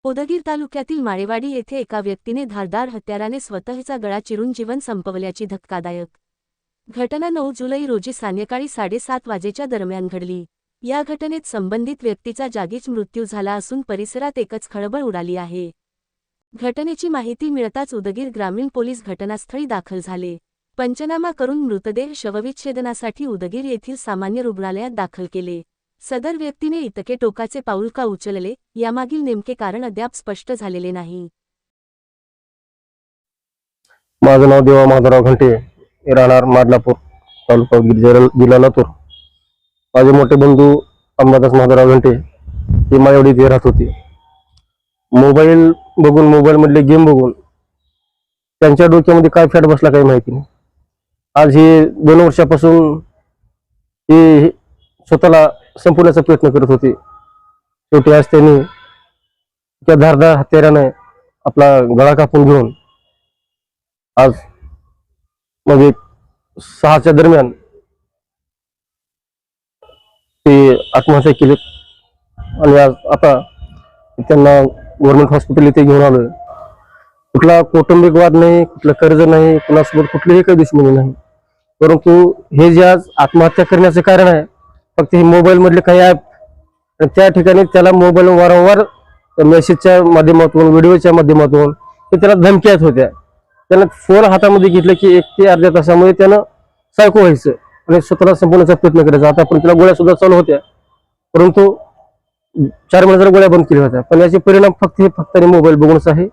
उदगीर तालुक्यातील माळेवाडी येथे एका व्यक्तीने धारदार हत्याराने स्वतःचा गळा चिरून जीवन संपवल्याची धक्कादायक घटना 9 जुलै रोजी सायंकाळी 7:30 वाजेच्या दरम्यान घडली। या घटनेत संबंधित व्यक्तीचा जागीच मृत्यू झाला असून परिसरात एकच खळबळ उडाली आहे। घटनेची माहिती मिळताच उदगीर ग्रामीण पोलीस घटनास्थळी दाखल झाले। पंचनामा करून मृतदेह शवविच्छेदनासाठी उदगीर येथील सामान्य रुग्णालयात दाखल केले। सदर व्यक्तीने इतके टोकाचे पाऊल का उचलले यामागील नेमके कारण अद्याप स्पष्ट झालेले नाही। माझं नाव देवा माधवराव घंटे, राहणार माडलापूर, तालुका उदगीर, जिल्हा लातूर। माझे मोठे बंधू अंबादास माधवराव घंटे हे माळेवाडीत राहत होते। मोबाईल बघून, मोबाईल मधले गेम बघून त्यांच्या डोक्यामध्ये काय फॅट बसला काही माहिती नाही। आज हे 2 वर्षापासून हे स्वतःला संपवण्याचा प्रयत्न करत होते। शेवटी आज त्यांनी त्या धारदार हत्याराने आपला गळा कापून घेऊन आज म्हणजे 6च्या दरम्यान ते आत्महत्या केली आणि आज आता त्यांना गव्हर्नमेंट हॉस्पिटल इथे घेऊन आलोय। कुठला कौटुंबिक वाद नाही, कुठलं कर्ज नाही, कुणासोबत कुठलीही काही दुश्मनी नाही, परंतु हे जे आज आत्महत्या करण्याचं कारण आहे फक्त हे मोबाईल मधले काही ऍप, त्या ठिकाणी त्याला मोबाईल वारंवार मेसेजच्या माध्यमातून, व्हिडिओच्या माध्यमातून ते त्याला धमक्या येत होत्या। त्यानं फोन हातामध्ये घेतलं की 1 ते अर्ध्या तासामध्ये त्यानं सायको व्हायचं आणि स्वतःला संपवण्याचा प्रयत्न करायचा। आता पण त्याला गोळ्या सुद्धा चालू होत्या, परंतु 4 महिन्याच्या गोळ्या बंद केल्या होत्या, पण याचे परिणाम फक्त आणि मोबाईल बघूनच आहे।